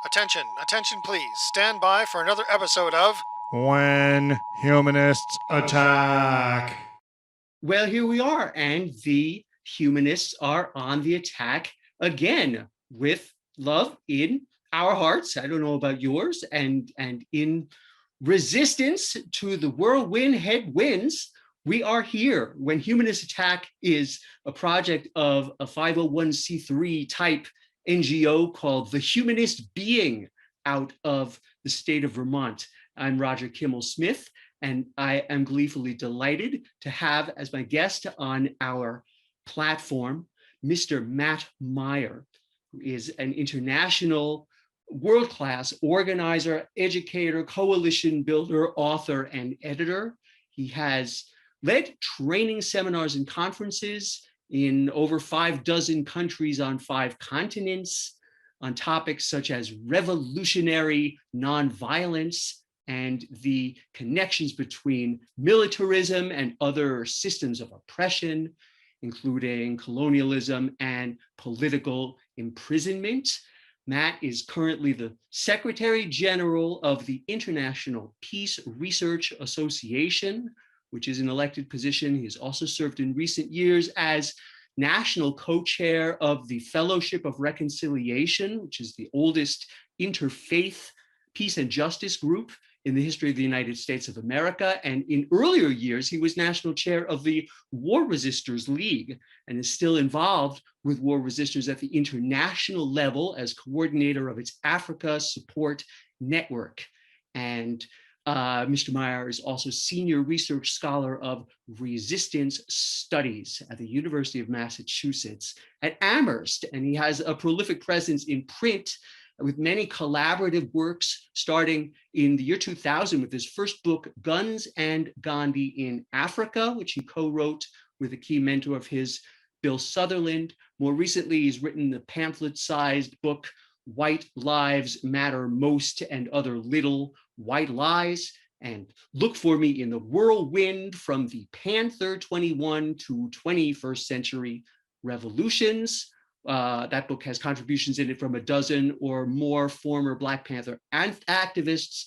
Attention, attention please. Stand by for another episode of When Humanists Attack. Well, here we are, and the humanists are on the attack again with love in our hearts. I don't know about yours, and in resistance to the whirlwind headwinds, we are here. When Humanists Attack is a project of a 501c3 type NGO called The Humanist Being out of the state of Vermont. I'm Roger Kimmel Smith, and I am gleefully delighted to have as my guest on our platform, Mr. Matt Meyer, who is an international world-class organizer, educator, coalition builder, author, and editor. He has led training seminars and conferences in over 6 countries on 5 continents on topics such as revolutionary nonviolence and the connections between militarism and other systems of oppression, including colonialism and political imprisonment. Matt is currently the Secretary General of the International Peace Research Association, which is an elected position. He has also served in recent years as national co-chair of the Fellowship of Reconciliation, which is the oldest interfaith peace and justice group in the history of the United States of America. And in earlier years, he was national chair of the War Resisters League and is still involved with war resisters at the international level as coordinator of its Africa Support Network. And Mr. Meyer is also senior research scholar of resistance studies at the University of Massachusetts at Amherst. And he has a prolific presence in print with many collaborative works starting in the year 2000 with his first book, Guns and Gandhi in Africa, which he co-wrote with a key mentor of his, Bill Sutherland. More recently, he's written the pamphlet-sized book, White Lives Matter Most and Other Little White Lies. And look for me in the whirlwind from the Panther 21 to 21st Century Revolutions. That book has contributions in it from a dozen or more former Black Panther activists,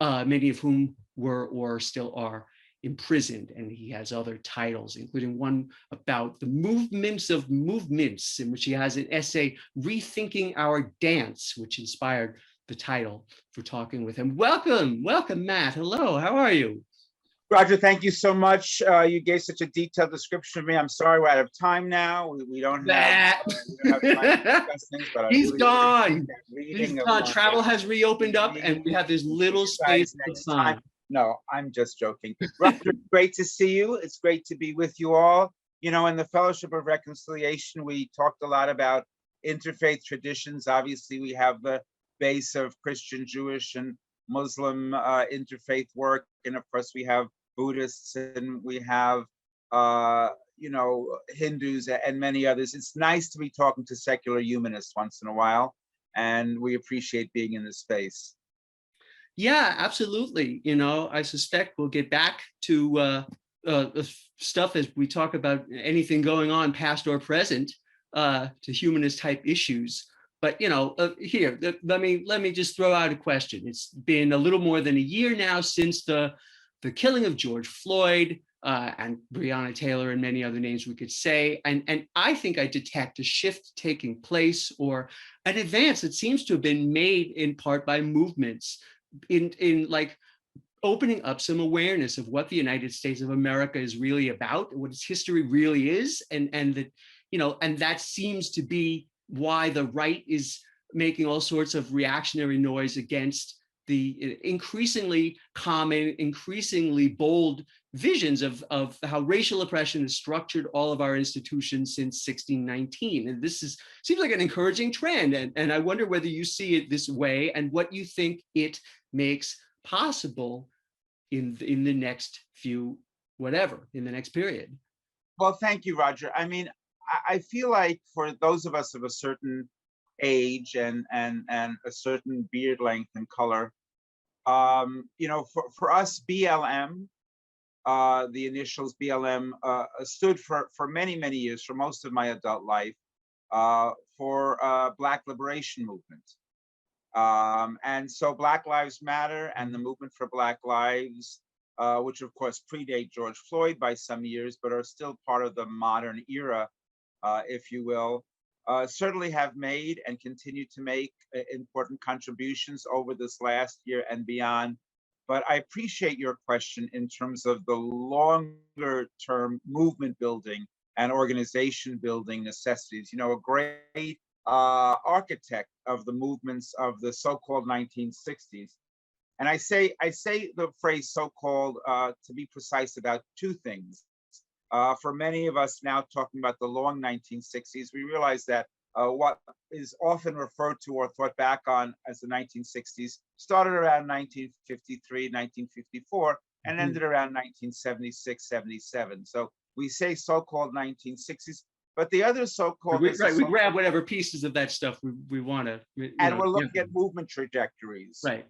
many of whom were or still are imprisoned. And he has other titles, including one about the movements of movements, in which he has an essay, Rethinking Our Dance, which inspired the title for talking with him. Welcome, Matt. Hello, how are you? Roger, thank you so much. You gave such a detailed description of me. I'm sorry we're out of time now. We don't have time to discuss things, but He's gone. He's gone. Travel has reopened up, and we have this little space next time. No, I'm just joking. Roger, great to see you. It's great to be with you all. You know, in the Fellowship of Reconciliation, we talked a lot about interfaith traditions. Obviously, we have the base of Christian, Jewish, and Muslim interfaith work, and of course, we have Buddhists, and we have, Hindus and many others. It's nice to be talking to secular humanists once in a while, and we appreciate being in this space. Yeah, absolutely. You know, I suspect we'll get back to stuff as we talk about anything going on, past or present, to humanist type issues. But here, let me just throw out a question. It's been a little more than a year now since the killing of George Floyd and Breonna Taylor and many other names we could say. And I think I detect a shift taking place, or an advance that seems to have been made in part by movements in like opening up some awareness of what the United States of America is really about, what its history really is, and that, and that seems to be why the right is making all sorts of reactionary noise against the increasingly common, increasingly bold visions of how racial oppression has structured all of our institutions since 1619. And this seems like an encouraging trend. And I wonder whether you see it this way and what you think it makes possible in the next in the next period. Well, thank you, Roger. I mean, I feel like for those of us of a certain age and a certain beard length and color, for us, BLM, the initials BLM, stood for many, many years, for most of my adult life, for Black liberation movement. And so Black Lives Matter and the movement for Black Lives, which of course predate George Floyd by some years, but are still part of the modern era, if you will, certainly have made and continue to make important contributions over this last year and beyond. But I appreciate your question in terms of the longer term movement building and organization building necessities. You know, a great architect of the movements of the so-called 1960s. And I say the phrase so-called to be precise about two things. For many of us now talking about the long 1960s, we realize that what is often referred to or thought back on as the 1960s started around 1953, 1954, and ended around 1976, 77. So we say so-called 1960s, but the other so-called We grab whatever pieces of that stuff we want to, and we're looking at movement trajectories, right?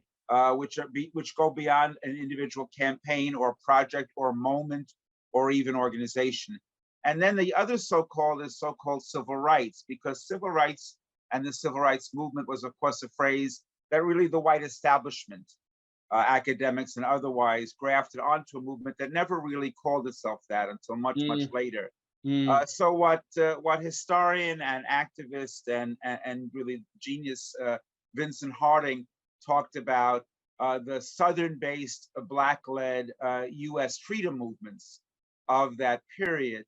Which go beyond an individual campaign or project or moment or even organization. And then the other so-called is so-called civil rights, because civil rights and the civil rights movement was, of course, a phrase that really the white establishment, academics and otherwise, grafted onto a movement that never really called itself that until much, much later. So what historian and activist and really genius Vincent Harding talked about the Southern-based Black-led U.S. freedom movements of that period.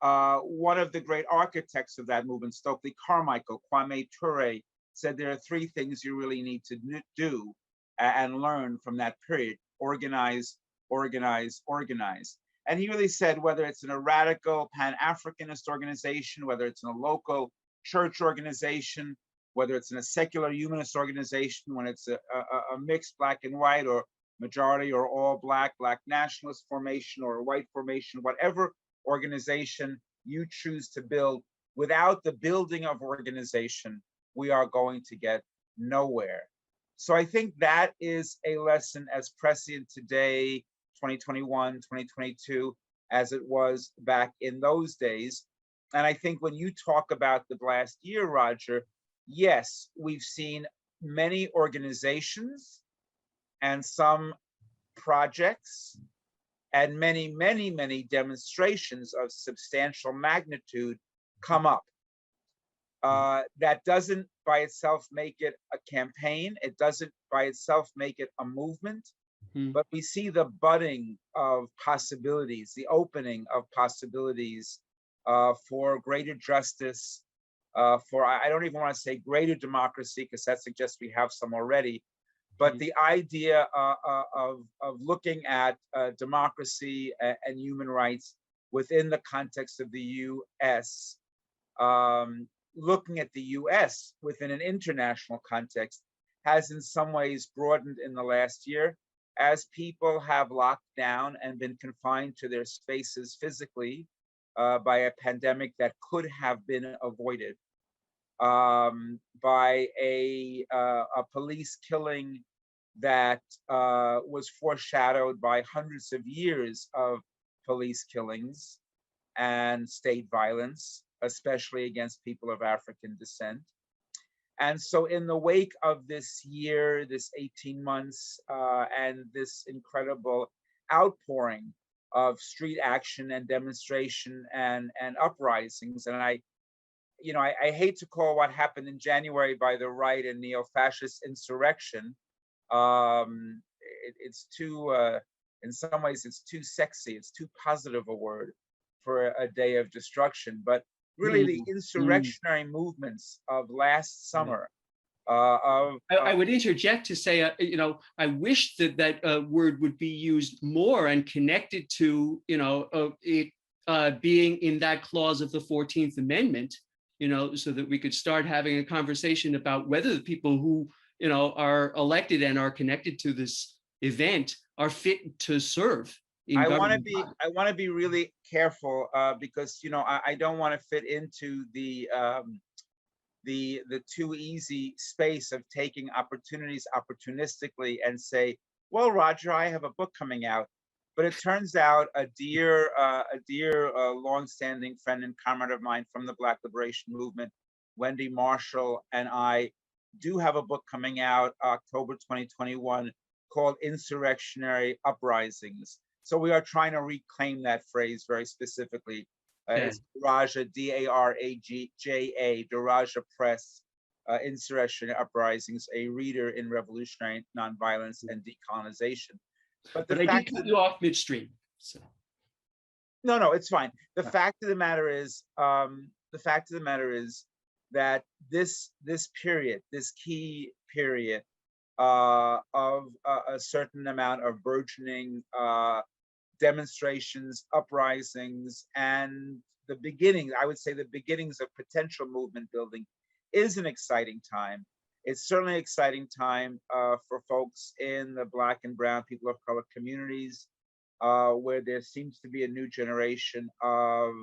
One of the great architects of that movement, Stokely Carmichael, Kwame Ture, said there are three things you really need to do and learn from that period: organize, organize, organize. And he really said, whether it's in a radical Pan-Africanist organization, whether it's in a local church organization, whether it's in a secular humanist organization, when it's a mixed black and white or majority or all black nationalist formation or a white formation, whatever organization you choose to build, without the building of organization, we are going to get nowhere. So I think that is a lesson as prescient today, 2021, 2022, as it was back in those days. And I think when you talk about the last year, Roger, yes, we've seen many organizations and some projects and many, many, many demonstrations of substantial magnitude come up. That doesn't by itself make it a campaign. It doesn't by itself make it a movement. But we see the budding of possibilities, the opening of possibilities for greater justice, for, I don't even want to say greater democracy, because that suggests we have some already, but the idea of looking at democracy and human rights within the context of the US, looking at the US within an international context, has in some ways broadened in the last year, as people have locked down and been confined to their spaces physically by a pandemic that could have been avoided, by a police killing that was foreshadowed by hundreds of years of police killings and state violence, especially against people of African descent. And so in the wake of this year, this 18 months, and this incredible outpouring of street action and demonstration and uprisings, and I hate to call what happened in January by the right a neo-fascist insurrection. It's too, in some ways, it's too sexy. It's too positive a word for a day of destruction. But really, the insurrectionary movements of last summer. I would interject to say, I wish that word would be used more and connected to, it being in that clause of the 14th Amendment, so that we could start having a conversation about whether the people who, are elected and are connected to this event are fit to serve. I want to be really careful because I don't want to fit into the too easy space of taking opportunities opportunistically and say, well, Roger, I have a book coming out. But it turns out a dear longstanding friend and comrade of mine from the Black Liberation Movement, Wendy Marshall, and I do have a book coming out October 2021 called Insurrectionary Uprisings. So we are trying to reclaim that phrase very specifically. It's Daraja, D-A-R-A-J-A, Daraja Press, Insurrectionary Uprisings, a reader in revolutionary nonviolence and decolonization. But I did cut you off midstream. So. No, it's fine. The fact of the matter is, that this period, this key period of a certain amount of burgeoning demonstrations, uprisings, and the beginning, I would say the beginnings of potential movement building is an exciting time. It's certainly an exciting time for folks in the Black and Brown, people of color communities, where there seems to be a new generation of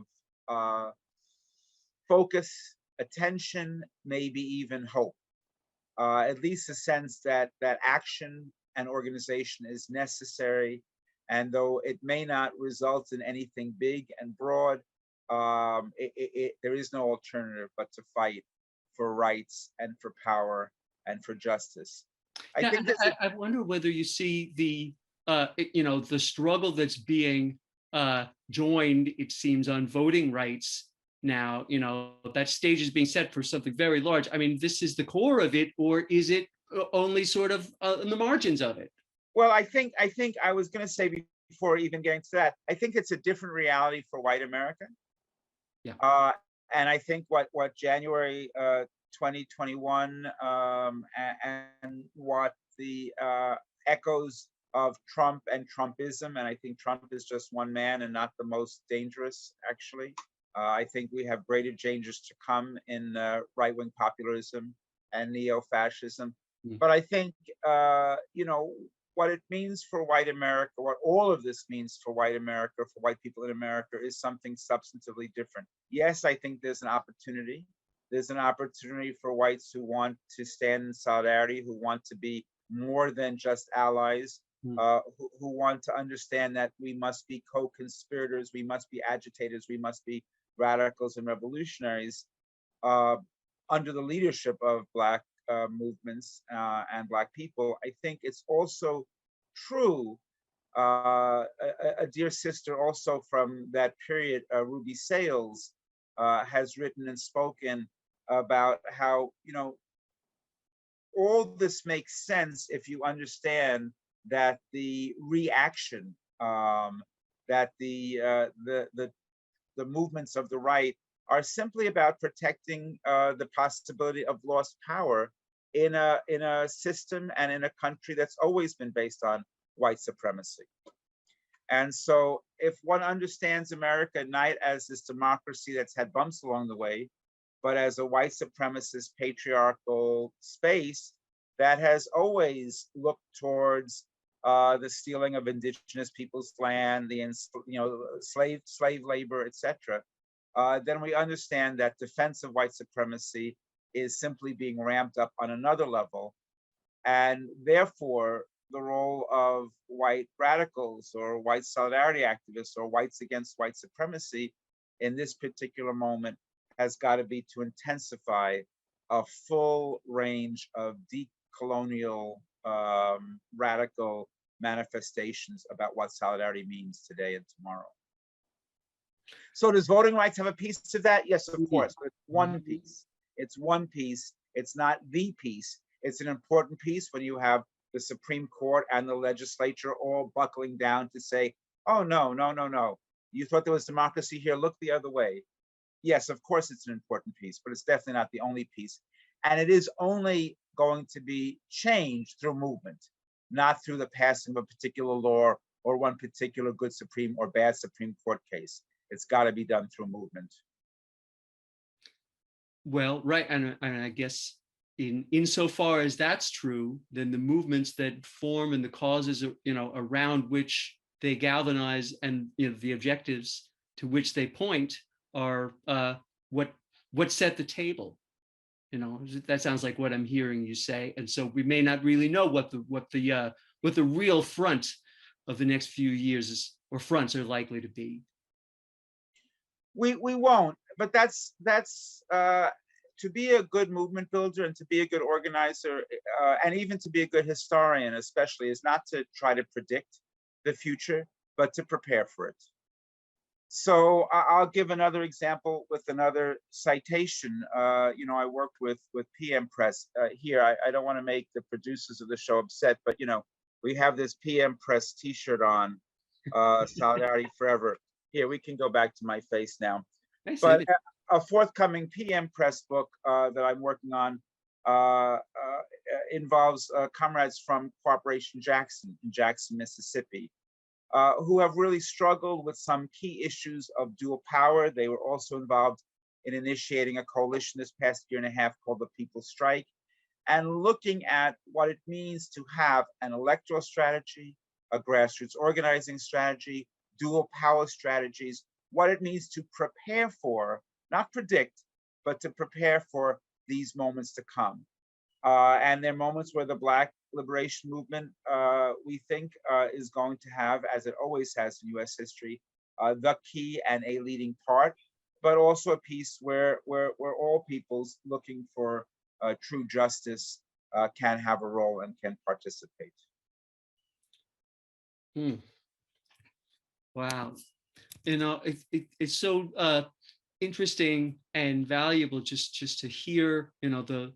focus, attention, maybe even hope. At least a sense that action and organization is necessary. And though it may not result in anything big and broad, there is no alternative but to fight for rights and for power and for justice. I wonder whether you see the the struggle that's being joined, it seems, on voting rights now. That stage is being set for something very large. I mean, this is the core of it, or is it only sort of in the margins of it? Well, I think I was going to say before even getting to that, I think it's a different reality for white America. Yeah. And I think what January 2021 and what the echoes of Trump and Trumpism, and I think Trump is just one man and not the most dangerous, actually. I think we have greater dangers to come in right-wing populism and neo-fascism. But I think, what it means for white America, what all of this means for white America, for white people in America, is something substantively different. Yes, I think there's an opportunity. There's an opportunity for whites who want to stand in solidarity, who want to be more than just allies, who want to understand that we must be co-conspirators, we must be agitators, we must be radicals and revolutionaries under the leadership of Black movements and Black people. I think it's also true, a dear sister also from that period, Ruby Sales, has written and spoken about how, all this makes sense if you understand that the reaction, that the movements of the right are simply about protecting the possibility of lost power in a system and in a country that's always been based on white supremacy. And so if one understands America not as this democracy that's had bumps along the way, but as a white supremacist patriarchal space that has always looked towards the stealing of indigenous people's land, the slave labor, etc., then we understand that defense of white supremacy is simply being ramped up on another level. And therefore, the role of white radicals or white solidarity activists or whites against white supremacy in this particular moment has got to be to intensify a full range of decolonial radical manifestations about what solidarity means today and tomorrow. So does voting rights have a piece of that? Yes, of course, but it's one piece. It's one piece. It's not the piece. It's an important piece when you have the Supreme Court and the legislature all buckling down to say, oh, no. You thought there was democracy here, look the other way. Yes, of course it's an important piece, but it's definitely not the only piece. And it is only going to be changed through movement, not through the passing of a particular law or one particular good Supreme or bad Supreme Court case. It's got to be done through movement. Well, right, and I guess insofar as that's true, then the movements that form and the causes, around which they galvanize and the objectives to which they point are what set the table. That sounds like what I'm hearing you say, and so we may not really know what the real front of the next few years is, or fronts are likely to be. We won't, but that's to be a good movement builder and to be a good organizer, and even to be a good historian, especially, is not to try to predict the future, but to prepare for it. So I'll give another example with another citation. I worked with PM Press here. I don't want to make the producers of the show upset, but we have this PM Press T-shirt on, Solidarity Forever. Here, we can go back to my face now. Nice But image. a forthcoming PM Press book that I'm working on involves comrades from Cooperation Jackson in Jackson, Mississippi, who have really struggled with some key issues of dual power. They were also involved in initiating a coalition this past year and a half called the People's Strike, and looking at what it means to have an electoral strategy, a grassroots organizing strategy, dual power strategies, what it means to prepare for, not predict, but to prepare for these moments to come. And they're moments where the Black liberation movement, we think, is going to have, as it always has in US history, the key and a leading part, but also a piece where all peoples looking for true justice can have a role and can participate. Wow. It's so interesting and valuable just to hear, the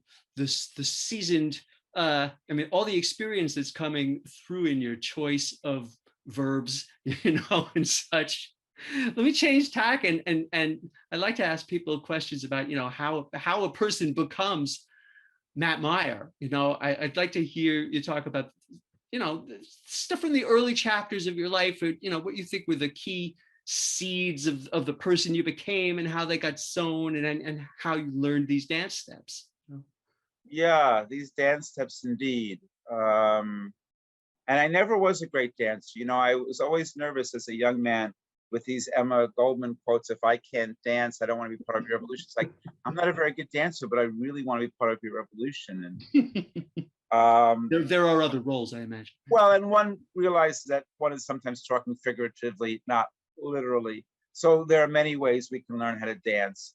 seasoned, all the experience that's coming through in your choice of verbs, and such. Let me change tack, and I'd like to ask people questions about, how a person becomes Matt Meyer. I'd like to hear you talk about, stuff from the early chapters of your life, or, what you think were the key seeds of the person you became, and how they got sown, and how you learned these dance steps. Yeah, these dance steps indeed. And I never was a great dancer. I was always nervous as a young man with these Emma Goldman quotes: if I can't dance, I don't want to be part of your revolution. It's like, I'm not a very good dancer, but I really want to be part of your revolution. And there are other roles, I imagine. well, and one realizes that one is sometimes talking figuratively, not literally. So there are many ways we can learn how to dance.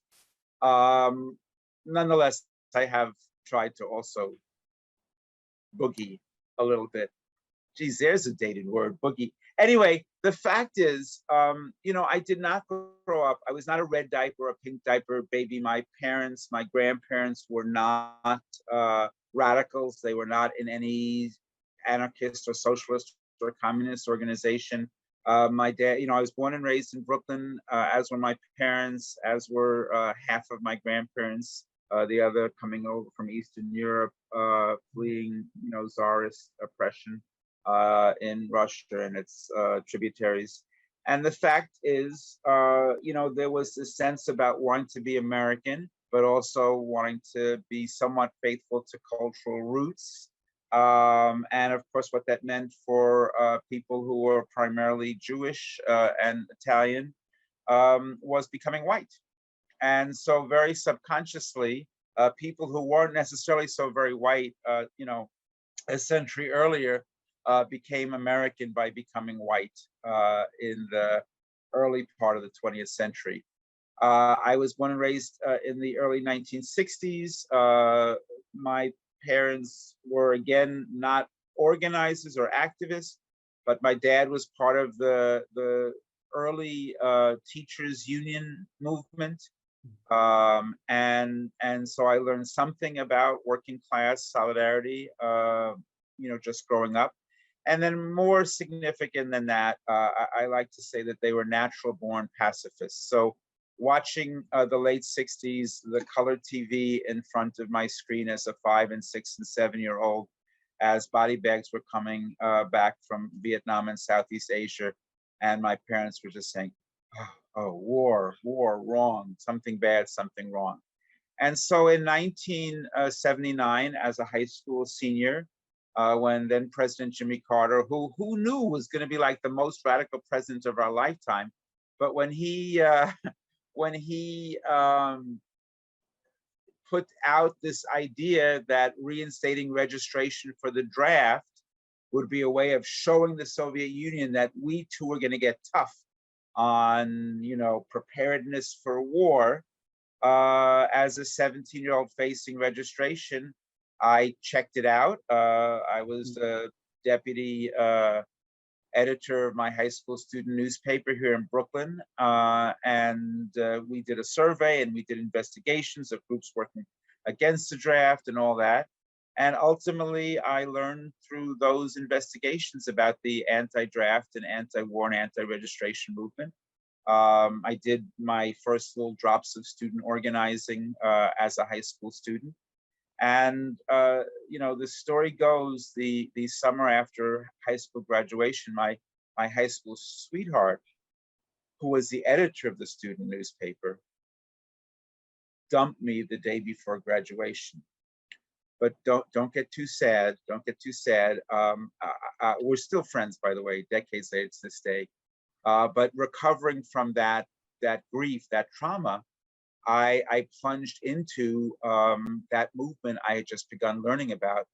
Nonetheless, I have tried to also boogie a little bit. Geez, there's a dated word, boogie. Anyway, the fact is, I did not grow up. I was not a red diaper, a pink diaper baby. My parents, my grandparents were not radicals. They were not in any anarchist or socialist or communist organization. My dad, I was born and raised in Brooklyn, as were my parents, as were half of my grandparents, the other coming over from Eastern Europe, fleeing, Tsarist oppression in Russia and its tributaries. And the fact is, there was this sense about wanting to be American, but also wanting to be somewhat faithful to cultural roots. And of course, what that meant for people who were primarily Jewish and Italian was becoming white. And so very subconsciously, people who weren't necessarily so very white, a century earlier, became American by becoming white in the early part of the 20th century. I was born and raised in the early 1960s. My parents were, again, not organizers or activists, but my dad was part of the early teachers union movement. And so I learned something about working class solidarity, just growing up. And then more significant than that, I like to say that they were natural born pacifists. So watching the late 60s, the colored TV in front of my screen as a 5 and 6 and 7-year-old, as body bags were coming back from Vietnam and Southeast Asia. And my parents were just saying, oh, war, wrong, something bad, something wrong. And so in 1979, as a high school senior, when then President Jimmy Carter, who knew was going to be like the most radical president of our lifetime, but when he put out this idea that reinstating registration for the draft would be a way of showing the Soviet Union that we too are going to get tough on, preparedness for war, As a 17-year-old facing registration, I checked it out. I was the deputy editor of my high school student newspaper here in Brooklyn. And we did a survey and we did investigations of groups working against the draft and all that. And ultimately, I learned through those investigations about the anti-draft and anti-war and anti-registration movement. I did my first little drops of student organizing as a high school student. And the story goes, the summer after high school graduation, my high school sweetheart, who was the editor of the student newspaper, dumped me the day before graduation. But don't get too sad. Don't get too sad. We're still friends, by the way, decades later to this day. But recovering from that grief, that trauma, I plunged into that movement I had just begun learning about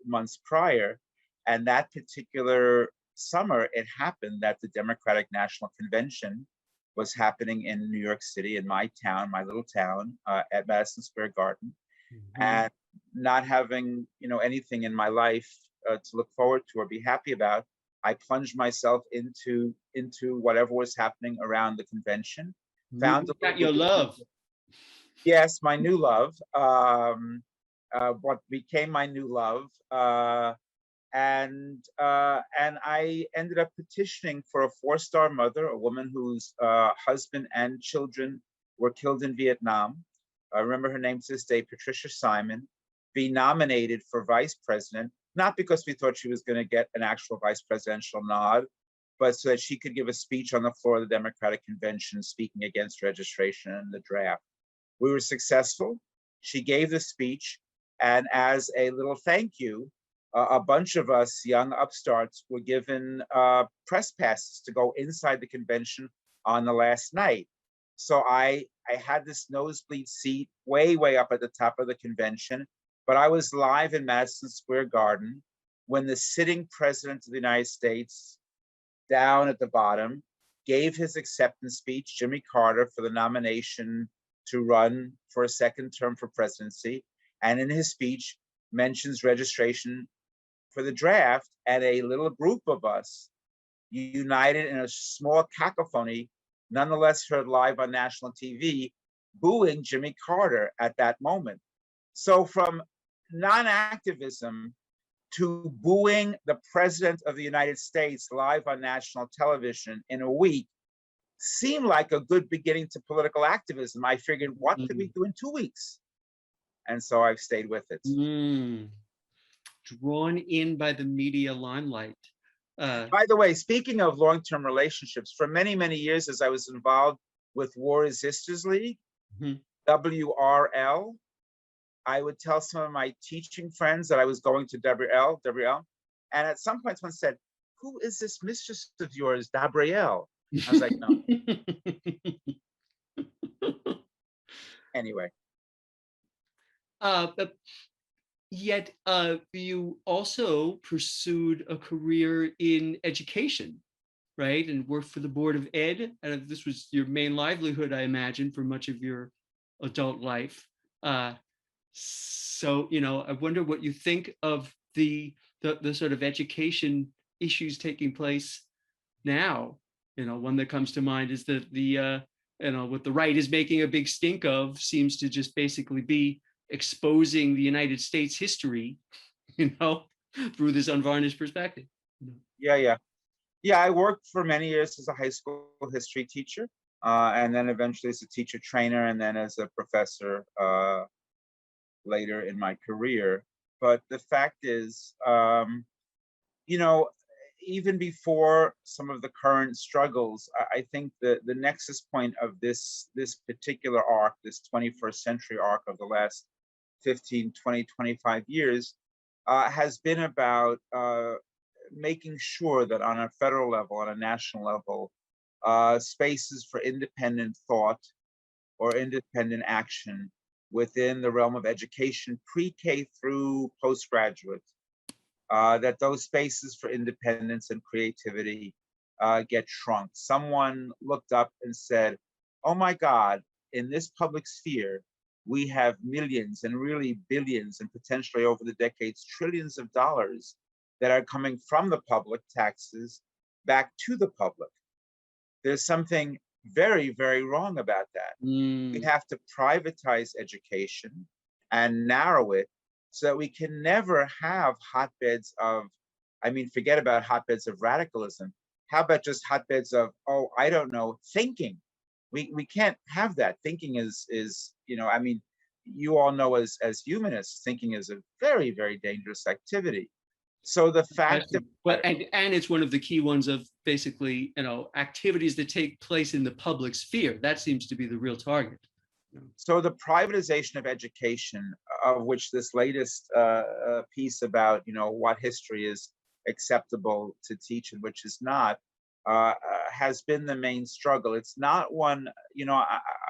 months prior. And that particular summer, it happened that the Democratic National Convention was happening in New York City, in my town, my little town, at Madison Square Garden. Mm-hmm. And not having anything in my life to look forward to or be happy about, I plunged myself into whatever was happening around the convention. Found got your love. Yes, my new love. What became my new love, and I ended up petitioning for a 4-star mother, a woman whose husband and children were killed in Vietnam. I remember her name to this day, Patricia Simon, be nominated for vice president, not because we thought she was going to get an actual vice presidential nod, but so that she could give a speech on the floor of the Democratic Convention speaking against registration and the draft. We were successful. She gave the speech, and as a little thank you, a bunch of us young upstarts were given press passes to go inside the convention on the last night. So I had this nosebleed seat way up at the top of the convention, but I was live in Madison Square Garden when the sitting president of the United States, down at the bottom, gave his acceptance speech, Jimmy Carter, for the nomination to run for a second term for presidency. And in his speech mentions registration for the draft, and a little group of us united in a small cacophony, nonetheless heard live on national TV, booing Jimmy Carter at that moment. So from non-activism to booing the president of the United States live on national television in a week seemed like a good beginning to political activism. I figured, what could we do in 2 weeks? And so I've stayed with it. Drawn in by the media limelight. By the way, speaking of long-term relationships, for many years, as I was involved with War Resisters League, WRL, I would tell some of my teaching friends that I was going to WRL, and at some point someone said, "Who is this mistress of yours, Gabrielle?" I was like, "No." Anyway. But yet you also pursued a career in education, right? And worked for the Board of Ed. And this was your main livelihood, I imagine, for much of your adult life. So, I wonder what you think of the sort of education issues taking place now. One that comes to mind is that what the right is making a big stink of seems to just basically be exposing the United States history, through this unvarnished perspective. Yeah. I worked for many years as a high school history teacher, and then eventually as a teacher trainer, and then as a professor later in my career. But the fact is, even before some of the current struggles, I think the nexus point of this particular arc, this 21st century arc of the last 15, 20, 25 years, has been about making sure that on a federal level, on a national level, spaces for independent thought or independent action within the realm of education, pre-K through postgraduate, that those spaces for independence and creativity get shrunk. Someone looked up and said, "Oh my God, in this public sphere, we have millions and really billions and potentially over the decades, trillions of dollars that are coming from the public taxes back to the public. There's something very, very wrong about that. We have to privatize education and narrow it so that we can never have hotbeds of, I mean, forget about hotbeds of radicalism. How about just hotbeds of, oh, I don't know, thinking? We can't have that. Thinking is, I mean, you all know as humanists, thinking is a very, very dangerous activity. So the fact that, but and it's one of the key ones of basically, activities that take place in the public sphere. That seems to be the real target. So the privatization of education, of which this latest piece about, what history is acceptable to teach and which is not, has been the main struggle. It's not one,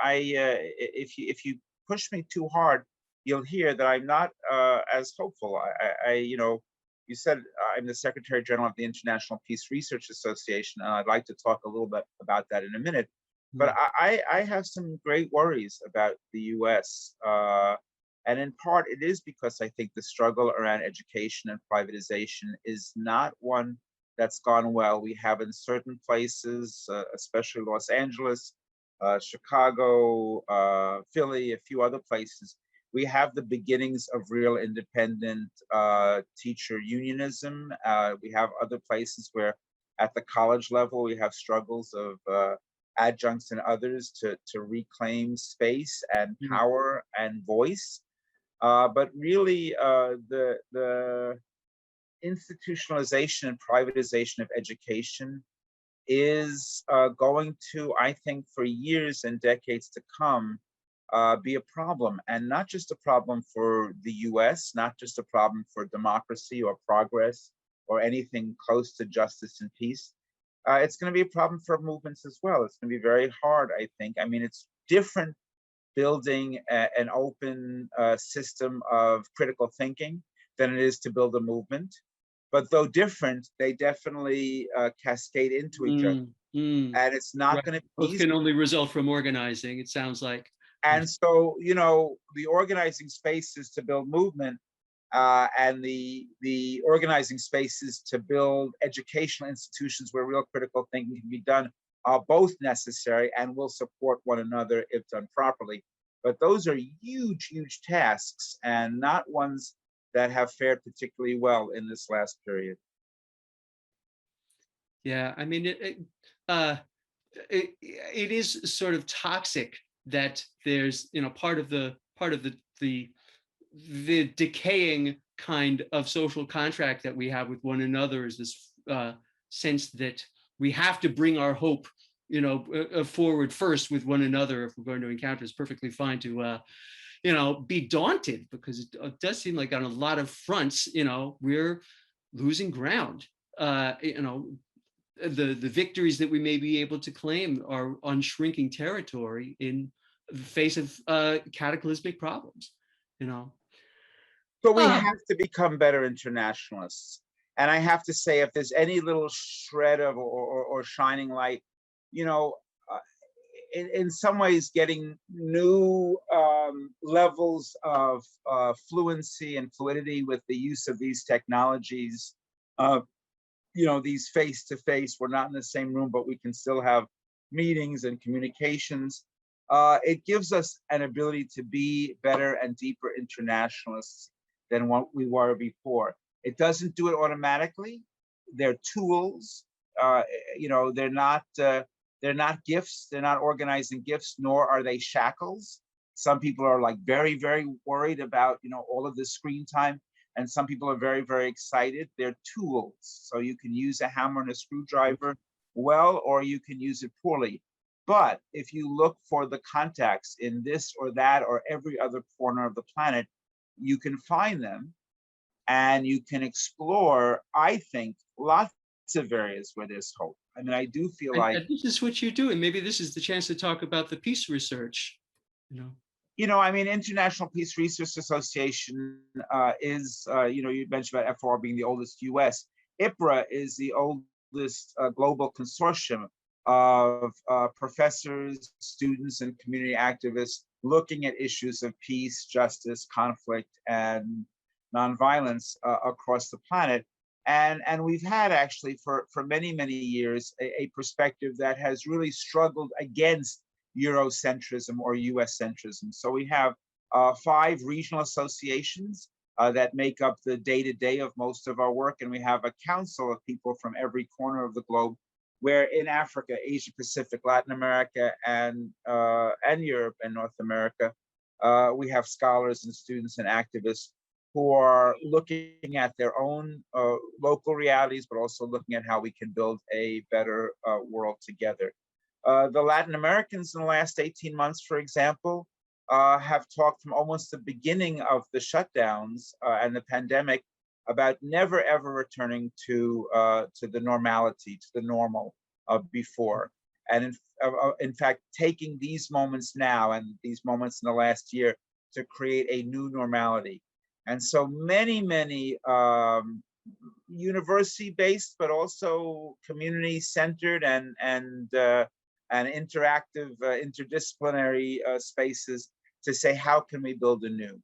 if you push me too hard, you'll hear that I'm not as hopeful. You said I'm the Secretary General of the International Peace Research Association, and I'd like to talk a little bit about that in a minute. But I have some great worries about the US. And in part, it is because I think the struggle around education and privatization is not one that's gone well. We have in certain places, especially Los Angeles, Chicago, Philly, a few other places, we have the beginnings of real independent teacher unionism. We have other places where at the college level, we have struggles of adjuncts and others to reclaim space and power and voice. But really, the institutionalization and privatization of education is going to, I think, for years and decades to come, be a problem, and not just a problem for the US, not just a problem for democracy or progress or anything close to justice and peace. It's going to be a problem for movements as well. It's going to be very hard, I think. I mean, it's different building an open system of critical thinking than it is to build a movement. But though different, they definitely cascade into each other. And it's not going to be both easy. can only result from organizing, it sounds like. And so, the organizing spaces to build movement and the organizing spaces to build educational institutions where real critical thinking can be done are both necessary and will support one another if done properly. But those are huge, huge tasks and not ones that have fared particularly well in this last period. Yeah, I mean, it is sort of toxic that there's, part of the decaying kind of social contract that we have with one another is this sense that we have to bring our hope, forward first with one another if we're going to encounter. It's perfectly fine to, be daunted, because it does seem like on a lot of fronts, we're losing ground. The victories that we may be able to claim are on shrinking territory in the face of cataclysmic problems, But we have to become better internationalists. And I have to say, if there's any little shred of or shining light, in some ways getting new levels of fluency and fluidity with the use of these technologies, these face-to-face, we're not in the same room, but we can still have meetings and communications. It gives us an ability to be better and deeper internationalists than what we were before. It doesn't do it automatically. They're tools. They're not gifts. They're not organizing gifts, nor are they shackles. Some people are like very, very worried about, all of this screen time. And some people are very, very excited. They're tools. So you can use a hammer and a screwdriver well, or you can use it poorly. But if you look for the contacts in this or that or every other corner of the planet, you can find them, and you can explore, I think, lots of areas where there's hope. I mean, I do feel like this is what you're doing. Maybe this is the chance to talk about the peace research. I mean, International Peace Research Association is, you mentioned about FR being the oldest US. IPRA is the oldest global consortium of professors, students, and community activists looking at issues of peace, justice, conflict, and nonviolence across the planet. And we've had actually for many, many years a perspective that has really struggled against Eurocentrism or US centrism. So we have 5 regional associations that make up the day-to-day of most of our work. And we have a council of people from every corner of the globe, where in Africa, Asia Pacific, Latin America, and Europe and North America, we have scholars and students and activists who are looking at their own local realities, but also looking at how we can build a better world together. The Latin Americans in the last 18 months, for example, have talked from almost the beginning of the shutdowns and the pandemic about never ever returning to the normality, to the normal of before. And in fact, taking these moments now and these moments in the last year to create a new normality. And so many, many university-based, but also community-centered and interactive, interdisciplinary spaces to say, how can we build anew?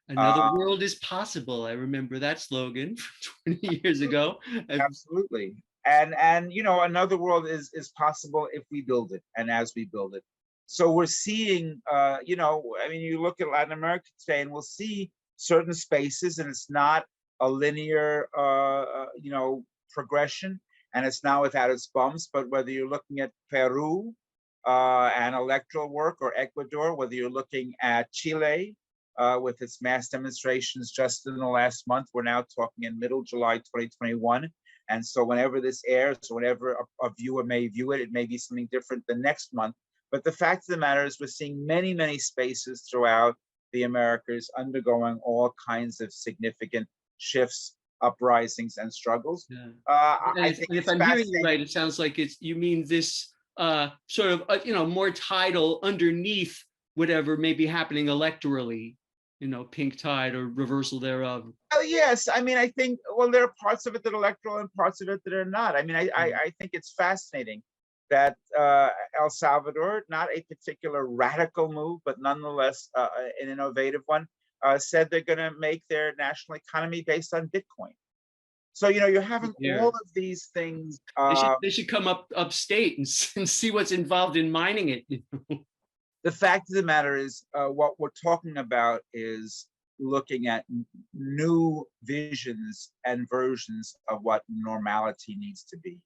Another world is possible. I remember that slogan from 20 years ago. Absolutely. And you know, another world is possible if we build it and as we build it. So we're seeing, you know, I mean, you look at Latin America today and we'll see certain spaces, and it's not a linear, you know, progression, and it's not without its bumps. But whether you're looking at Peru and electoral work, or Ecuador, whether you're looking at Chile with its mass demonstrations just in the last month, we're now talking in middle July 2021. And so whenever this airs, or whenever a viewer may view it, it may be something different the next month. But the fact of the matter is, we're seeing many, many spaces throughout the Americas undergoing all kinds of significant shifts, uprisings, and struggles. Yeah. I think if I'm hearing you right, it sounds like you mean this sort of you know, more tidal underneath whatever may be happening electorally, you know, pink tide or reversal thereof. Oh, yes. I mean, I think, well, there are parts of it that are electoral and parts of it that are not. I mean, I think it's fascinating that El Salvador, not a particular radical move, but nonetheless an innovative one, said they're going to make their national economy based on Bitcoin. So, you know, you're having all of these things. They should come upstate and see what's involved in mining it. The fact of the matter is, what we're talking about is looking at new visions and versions of what normality needs to be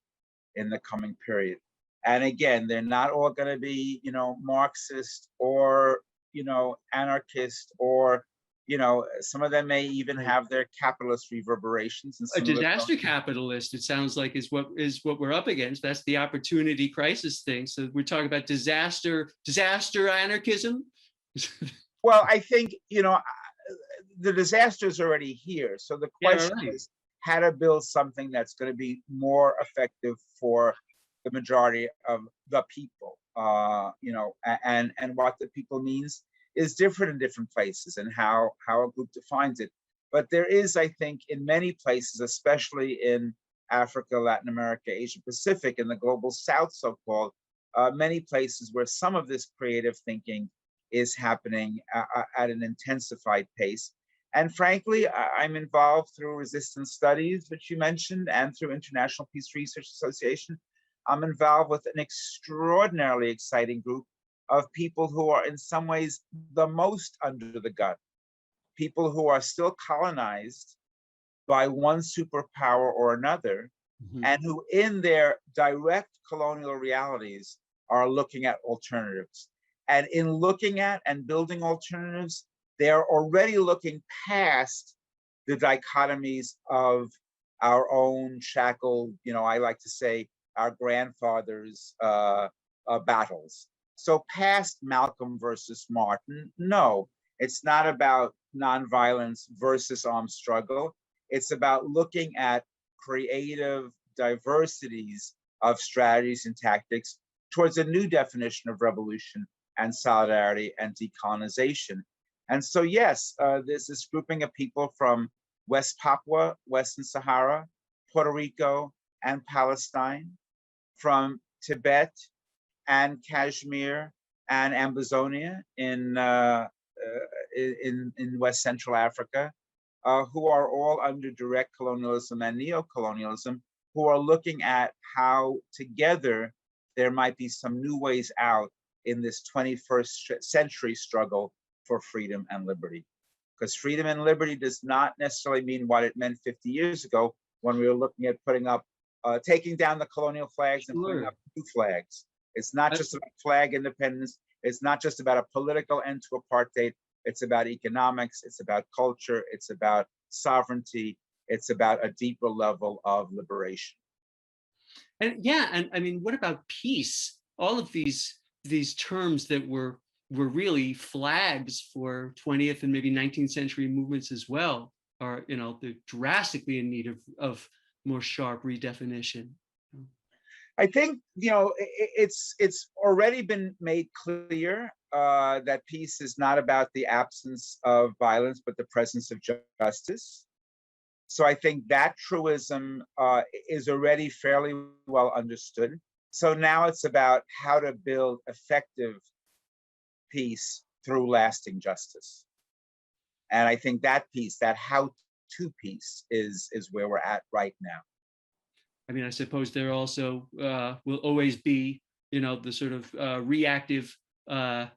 in the coming period. And again, they're not all going to be, you know, Marxist or, you know, anarchist, or, you know, some of them may even have their capitalist reverberations. And a disaster capitalist, it sounds like, is what we're up against. That's the opportunity crisis thing. So we're talking about disaster anarchism. Well, I think, you know, the disaster is already here. So the question is how to build something that's going to be more effective for the majority of the people, you know, and what the people means is different in different places, and how a group defines it. But there is, I think, in many places, especially in Africa, Latin America, Asia Pacific, and the global South, so-called, many places where some of this creative thinking is happening at an intensified pace. And frankly, I'm involved through resistance studies, which you mentioned, and through International Peace Research Association. I'm involved with an extraordinarily exciting group of people who are in some ways the most under the gun, people who are still colonized by one superpower or another, and who in their direct colonial realities are looking at alternatives. And in looking at and building alternatives, they're already looking past the dichotomies of our own shackled, you know, I like to say, our grandfathers' battles. So past Malcolm versus Martin, no, it's not about nonviolence versus armed struggle. It's about looking at creative diversities of strategies and tactics towards a new definition of revolution and solidarity and decolonization. And so, yes, there's this grouping of people from West Papua, Western Sahara, Puerto Rico, and Palestine, from Tibet and Kashmir and Amazonia in West Central Africa, who are all under direct colonialism and neo-colonialism, who are looking at how together there might be some new ways out in this 21st century struggle for freedom and liberty. Because freedom and liberty does not necessarily mean what it meant 50 years ago when we were looking at putting up, taking down the colonial flags and putting up new flags. It's not just about flag independence. It's not just about a political end to apartheid. It's about economics. It's about culture. It's about sovereignty. It's about a deeper level of liberation. And yeah, and I mean, what about peace? All of these terms that were really flags for 20th and maybe 19th century movements as well are, you know, they're drastically in need of more sharp redefinition. I think, you know, it's already been made clear that peace is not about the absence of violence, but the presence of justice. So I think that truism is already fairly well understood. So now it's about how to build effective peace through lasting justice. And I think that piece, that how-to piece, is where we're at right now. I mean, I suppose there also will always be, you know, the sort of reactively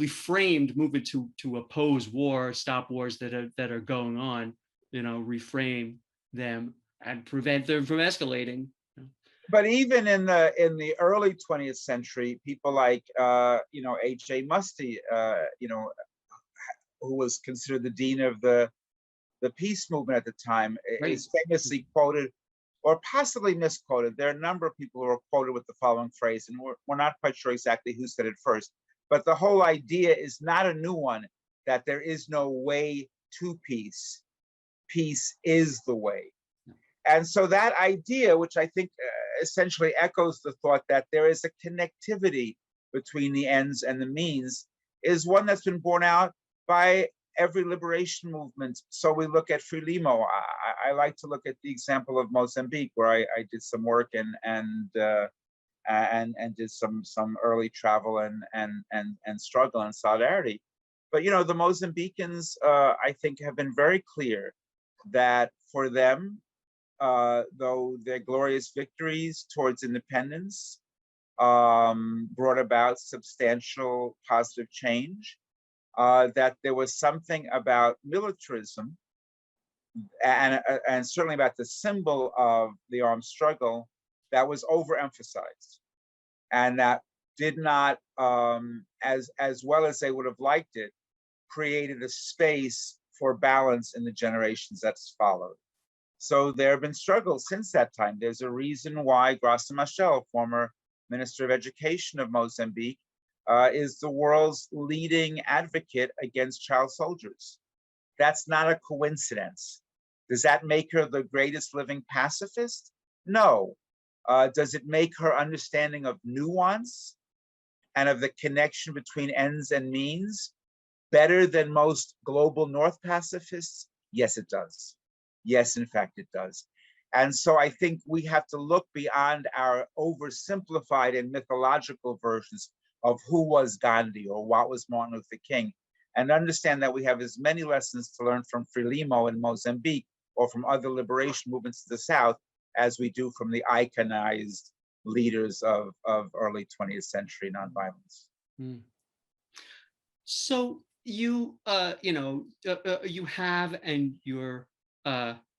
framed movement to oppose war, stop wars that are going on, you know, reframe them and prevent them from escalating. But even in the early 20th century, people like you know, H.A. Musty, you know, who was considered the dean of the peace movement at the time, right, is famously quoted, or possibly misquoted. There are a number of people who are quoted with the following phrase, and we're not quite sure exactly who said it first, but the whole idea is not a new one, that there is no way to peace. Peace is the way. And so that idea, which I think essentially echoes the thought that there is a connectivity between the ends and the means, is one that's been borne out by every liberation movement. So we look at Frelimo. I like to look at the example of Mozambique, where I did some work and did some early travel and struggle and solidarity. But you know, the Mozambicans, I think, have been very clear that for them, though their glorious victories towards independence brought about substantial positive change, that there was something about militarism and certainly about the symbol of the armed struggle that was overemphasized, and that did not, as well as they would have liked it, created a space for balance in the generations that's followed. So there have been struggles since that time. There's a reason why Graça Machel, former Minister of Education of Mozambique, is the world's leading advocate against child soldiers. That's not a coincidence. Does that make her the greatest living pacifist? No. Does it make her understanding of nuance and of the connection between ends and means better than most global North pacifists? Yes, it does. Yes, in fact, it does. And so I think we have to look beyond our oversimplified and mythological versions of who was Gandhi or what was Martin Luther King, and understand that we have as many lessons to learn from Frelimo in Mozambique or from other liberation movements to the South as we do from the iconized leaders of early 20th century nonviolence. Mm. So you, you know, you have, and you're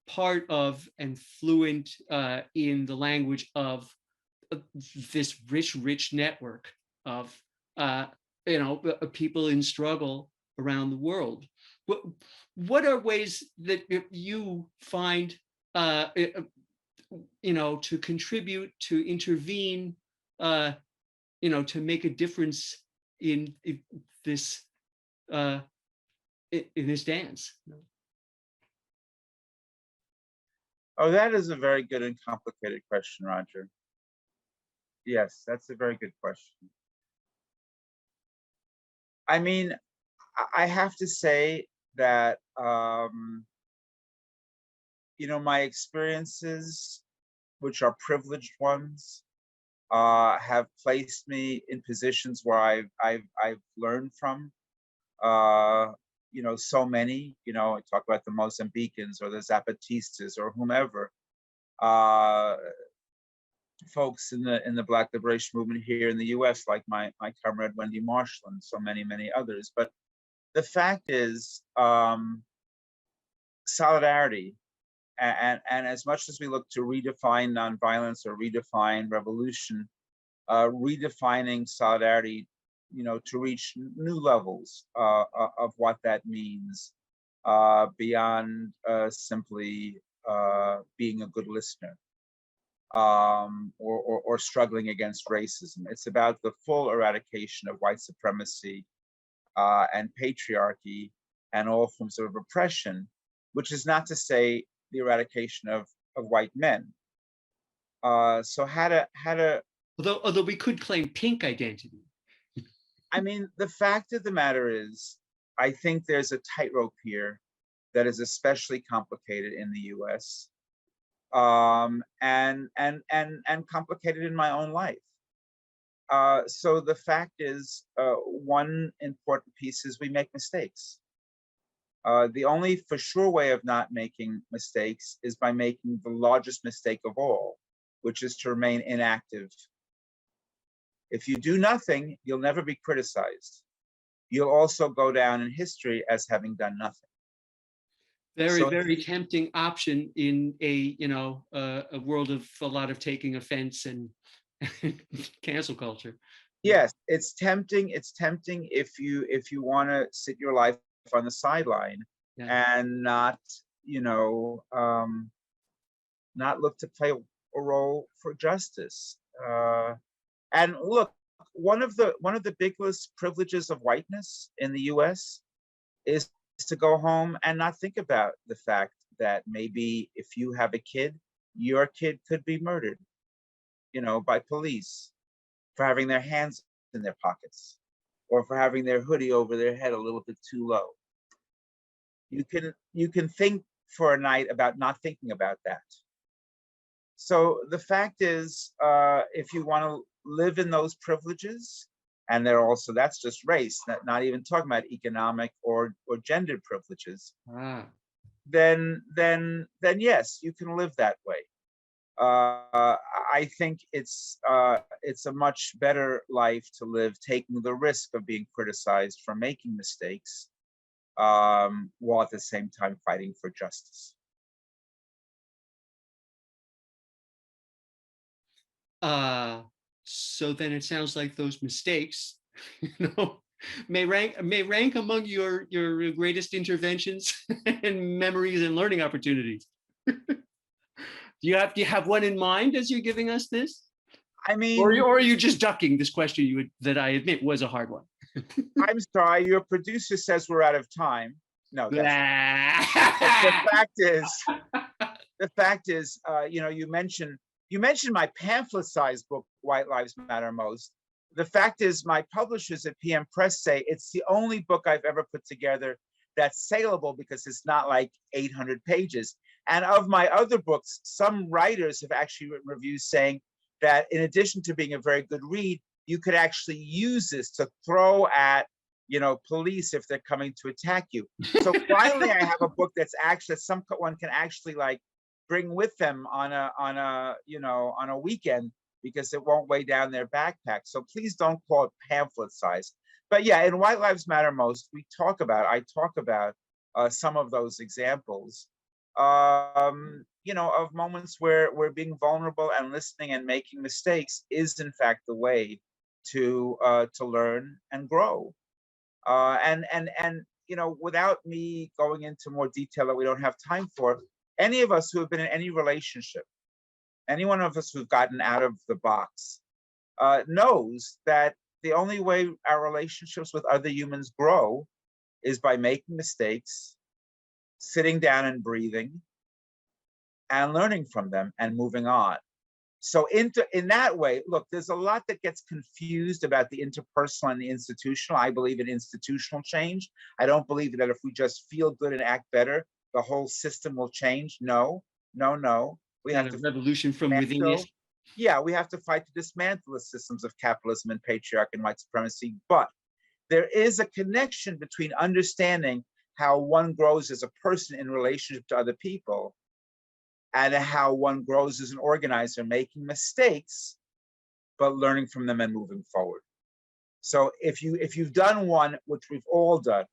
part of and fluent in the language of this rich network of, you know, people in struggle around the world. What are ways that you find, you know, to contribute, to intervene, you know, to make a difference in this dance? Oh, that is a very good and complicated question, Roger. Yes, that's a very good question. I mean, I have to say that, you know, my experiences, which are privileged ones, have placed me in positions where I've learned from, so many, I talk about the Mozambicans or the Zapatistas or whomever, folks in the Black liberation movement here in the US, like my comrade Wendy Marshall and so many, many others. But the fact is, solidarity, and as much as we look to redefine nonviolence or redefine revolution, redefining solidarity, to reach new levels of what that means, beyond simply being a good listener, or struggling against racism. It's about the full eradication of white supremacy and patriarchy and all forms of oppression, which is not to say the eradication of white men. So how to Although we could claim pink identity. I mean, the fact of the matter is, I think there's a tightrope here that is especially complicated in the US, and complicated in my own life. So the fact is, one important piece is we make mistakes. The only for sure way of not making mistakes is by making the largest mistake of all, which is to remain inactive. If you do nothing, you'll never be criticized. You'll also go down in history as having done nothing. Very tempting option in a world of a lot of taking offense and cancel culture. Yes, it's tempting. It's tempting if you want to sit your life on the sideline, and not look to play a role for justice. And look, one of the biggest privileges of whiteness in the US is to go home and not think about the fact that maybe if you have a kid, your kid could be murdered, by police for having their hands in their pockets or for having their hoodie over their head a little bit too low. You can think for a night about not thinking about that. So the fact is, if you want to live in those privileges, and they're also, that's just race, not even talking about economic or gendered privileges, then yes, you can live that way. I think it's a much better life to live taking the risk of being criticized for making mistakes, while at the same time fighting for justice. So then it sounds like those mistakes, may rank among your greatest interventions and memories and learning opportunities. Do you have one in mind as you're giving us this? I mean, or are you just ducking this question that I admit was a hard one? I'm sorry, your producer says we're out of time. No, the fact is, you mentioned my pamphlet-sized book, White Lives Matter Most. The fact is, my publishers at PM Press say it's the only book I've ever put together that's saleable because it's not like 800 pages. And of my other books, some writers have actually written reviews saying that in addition to being a very good read, you could actually use this to throw at, police if they're coming to attack you. So finally, I have a book that's actually someone can actually like bring with them on a weekend because it won't weigh down their backpack. So please don't call it pamphlet size. But yeah, in White Lives Matter Most, I talk about some of those examples, of moments where being vulnerable and listening and making mistakes is in fact the way to learn and grow. And without me going into more detail that we don't have time for, any of us who have been in any relationship, any one of us who've gotten out of the box, knows that the only way our relationships with other humans grow is by making mistakes, sitting down and breathing, and learning from them and moving on. So in that way, look, there's a lot that gets confused about the interpersonal and the institutional. I believe in institutional change. I don't believe that if we just feel good and act better, the whole system will change. No. We have to revolution from within. yeah, we have to fight to dismantle the systems of capitalism and patriarchy and white supremacy. But there is a connection between understanding how one grows as a person in relationship to other people and how one grows as an organizer, making mistakes, but learning from them and moving forward. So if you've done one, which we've all done,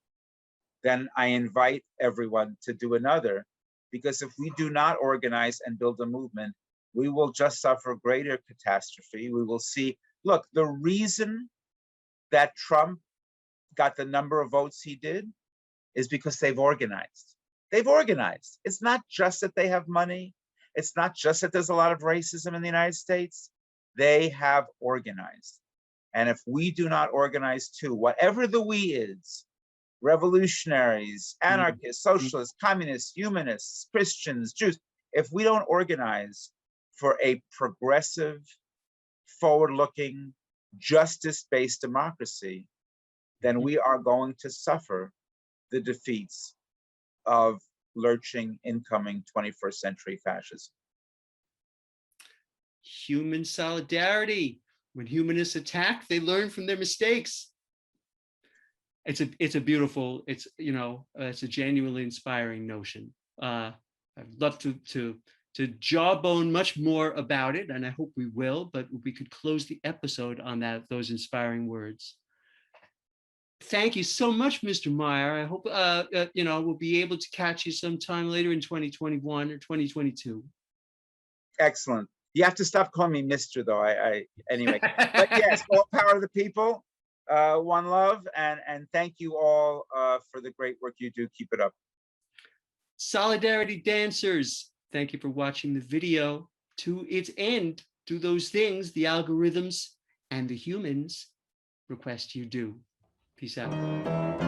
then I invite everyone to do another, because if we do not organize and build a movement, we will just suffer greater catastrophe. We will see, look, the reason that Trump got the number of votes he did is because they've organized. They've organized. It's not just that they have money. It's not just that there's a lot of racism in the United States. They have organized. And if we do not organize too, whatever the we is, revolutionaries, anarchists, socialists, communists, humanists, Christians, Jews, if we don't organize for a progressive, forward-looking, justice-based democracy, then we are going to suffer the defeats of lurching, incoming 21st century fascism. Human solidarity. When humanists attack, they learn from their mistakes. It's a beautiful, it's a genuinely inspiring notion. I'd love to jawbone much more about it, and I hope we will, but we could close the episode on those inspiring words. Thank you so much, Mr. Meyer. I hope we'll be able to catch you sometime later in 2021 or 2022. Excellent. You have to stop calling me Mr. though. Anyway. But yes, all power to the people. One love, and thank you all for the great work you do. Keep it up. Solidarity dancers, thank you for watching the video to its end. Do those things the algorithms and the humans request you do. Peace out.